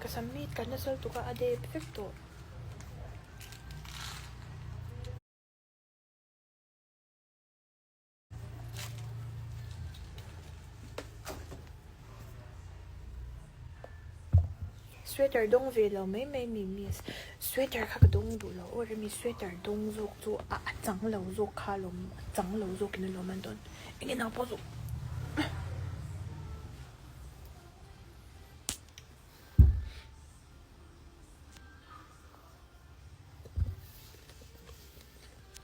kasamit ka na sal tuka ade perfecto. Sweater dong velo may miss sweater ka dong du lo or mi sweater dong zok zu a zang lo zok ka lo zang lo zok ni lo man don ingin na po zo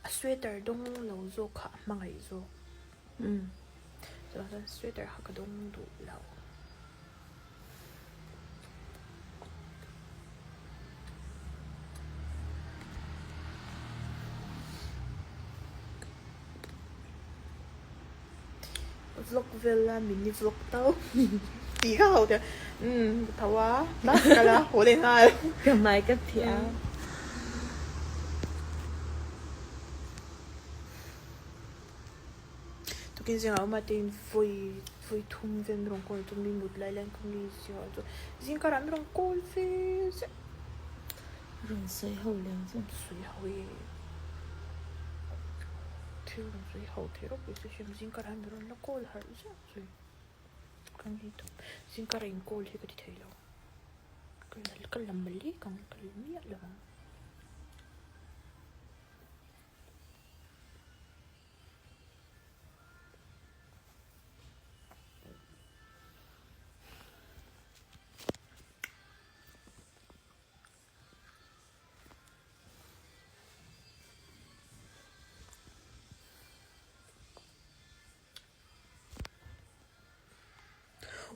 sweater dong lo zok ka mga izo so sweater ka dong du lo vlog villa mini vlog tao tí khá hậu thì thảo quá bác cả là hổ lên hai cái máy cái thẻ tụi kinh doanh ông mà tin vui vui thùng về mình còn tụi mình một lại lên công ty rồi tụi riêng cả mình còn về rừng sấy hậu liền chứ suy hậu thiếu suy hậu thì lúc bây giờ riêng cả mình nó call hả chứ suy cái gì đó riêng cả mình call thì cái gì đâu cái làm mấy cái miết là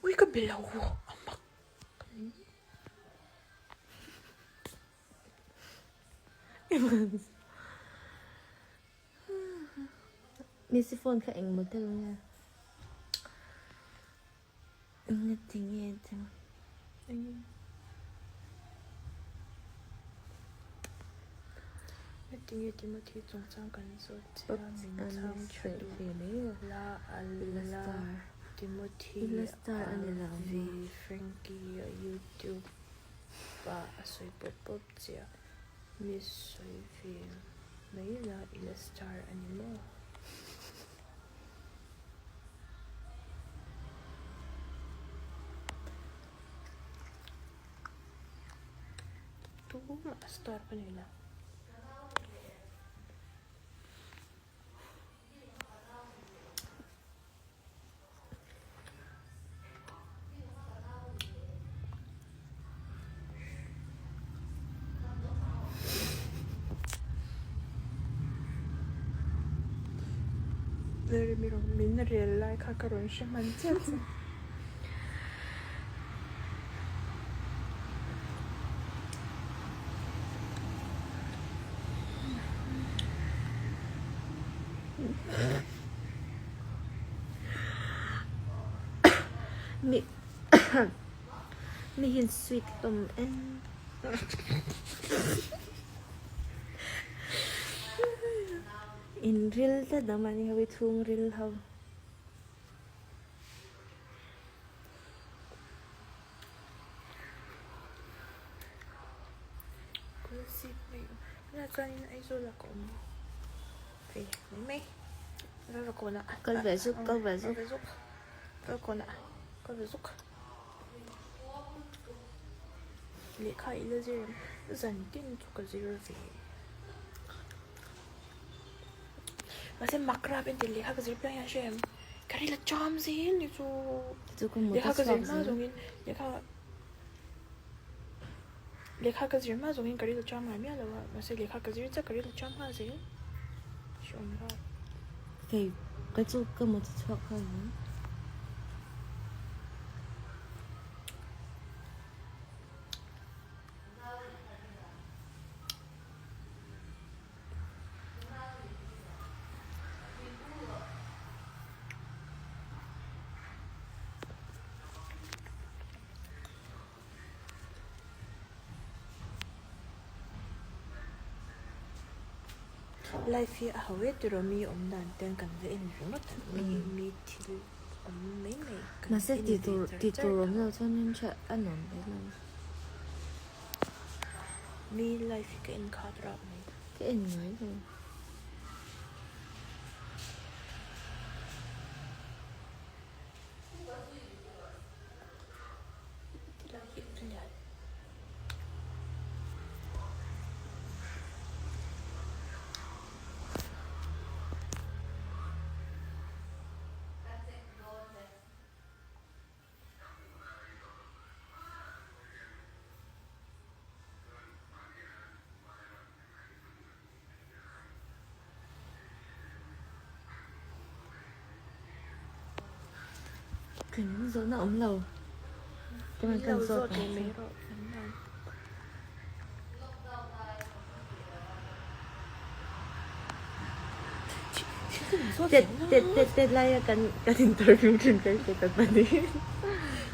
ui cái bilau amak Missy phone ka eng mo telo nga engtinnge chang engtinnge Timothy trong sang kan so cha min chang chadu la alla Timothy vi Frankie YouTube và soi pop chia miss soi vi mấy là illustrator anymore tu mà star kanila very mineral like kakaron siya man siya mi hin sweet tom en in real ta damani hawi thung real how Sip may na kanin ay sula ko mo okay may ra ko na câu về giúp ra ko na câu về giúp lệ khai là gì dần tin cho cái gì rồi mà xem mặc ra bên tiền lệ khai cái gì bây giờ xem cái này là chom gì như cho lệ khai cái gì mà dùng lệ khai cái gì mà dùng cái này là chom hay咩là mà xem lệ khai cái gì chắc cái này là chom hay gì chom ra cái chỗ cái một chút thôi life ya hawet romi omnan ten kan ve in not mi til mấy mà sẽ tì tù rộng ra cho nên chắc ăn ngon đấy luôn มีไลฟ์ก็อินคาดรับนี่ cái anh nói rồi cái nó nó ống lầu cái mà cần sốt thì mấy rồi Tết lại cần interview trên cái tận này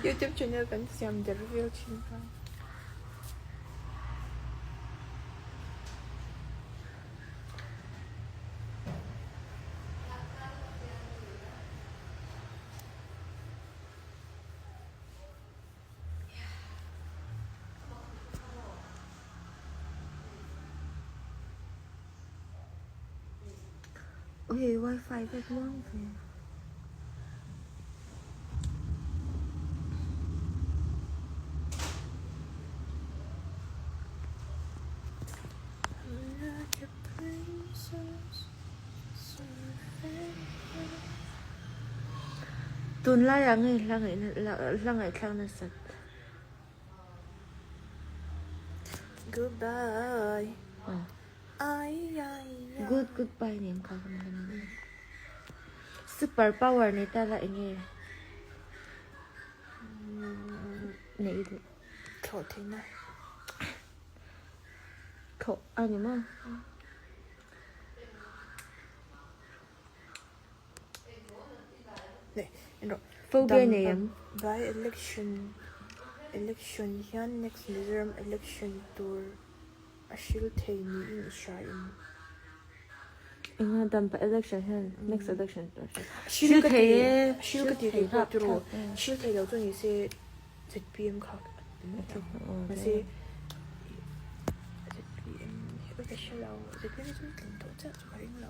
YouTube channel kan xem review trên đó. ôi wifi rất luôn rồi tuần lại là ngày sang nó sạch Goodbye. goodbye nè không cần super power này ta lại nghe này được Khổ thế nào? khổ anh nhớ không 네, rồi. phobia này em By election hian next Mizoram election tour ashil thei ni in Israel. anh đâm phải election hen next election Ashil ka ti ka turo. Ashil thei lo ni se ZPM kha. Ma se ZPM he ka shalo. ZPM is tin to cha cha ring lo.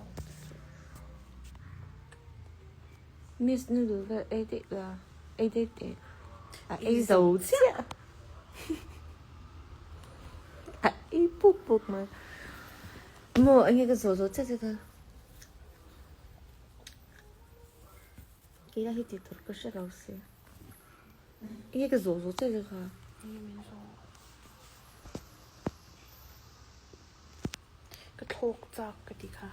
miss noodle là edit à ấy dầu chứ à ấy bút mà mua anh ấy cái dầu chết rồi cơ cái đó thì tiếp tục có sẽ đâu xí anh ấy cái dầu chết rồi cơ cái thok chak cái ti kha.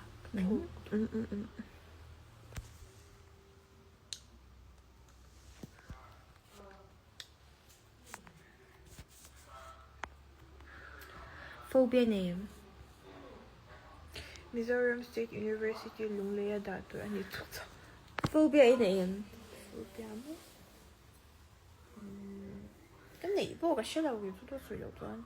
phobia này em Mizoram State University lunglea da to ani thok chak. phobia ấy này em phobia mo. Cái này bộ cái shalo cái chút sủi lo toan.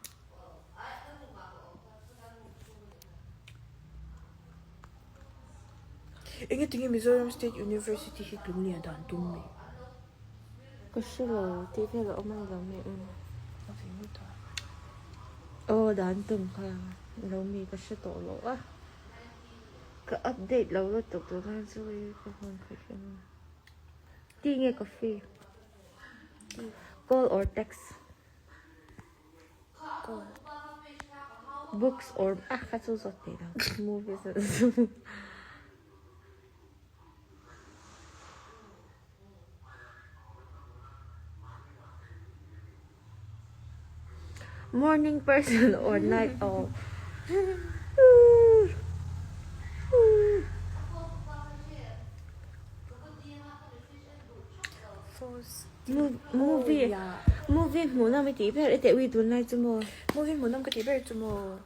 engtinnge Mizoram State University hi lunglea da tum mi. có sự là tí thế là ông ăn mẹ Nó phải như ta. đàn từng khá lâu mi có sự tổ lộ á cái update lâu là tục tụi nó rồi có hơn phải không tí nghe cà phê call or text Call. books or khá số giọt thế nào movies morning person or night owl movie muốn làm cái tí phải để uy tuần này chứ mà Movie muốn năm cái tí bé chứ mà.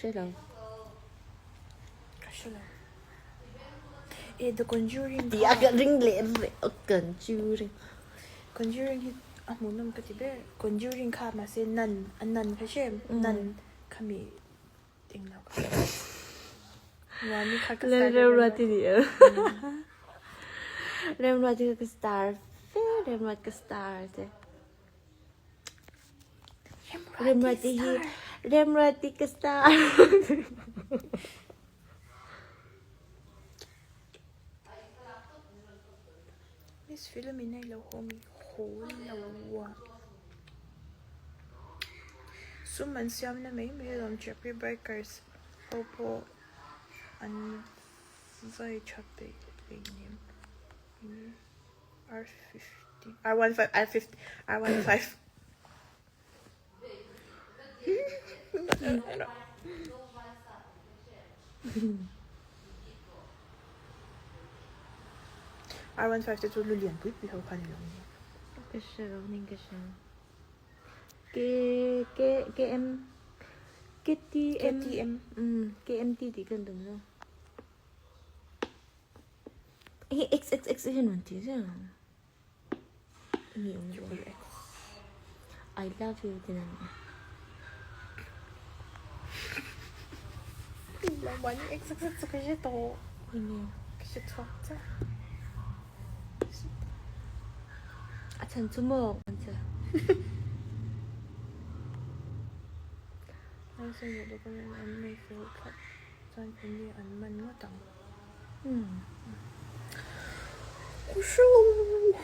sẽ đâu Cái shalo. The Conjuring. thì cái ring lệ cần chưa đi Conjuring hi muốn năm cái tí bé. Conjuring kha mà se nan anan cái xem nan kami ting nào cả. Wani kha cái lên rêu ra thì đi rêu ra thì cái star Remrat ka star te. Remrati ka star. Miss Philomena lâu homie khổ lâu à. Summan siam na mấy mấy làm Jeffrey Breakers. Opo an vai chape name. R50 R15 R15 R15 จะจุดลุเลียนปุ๊บไปเขาคันลง Cái sao nên cái sao. Cái em cái TM cái MT thì cần đúng không? XXX là nó chứ sao? Nhiều rồi. I love you thì nào. 나 많이 XX 그게 더 Nhiều. 그게 좋았자. 아, 전 주먹 먼저. 그래서 너도 그냥 안내 filkat 전 분이 안 맞는 거다. 고슬로.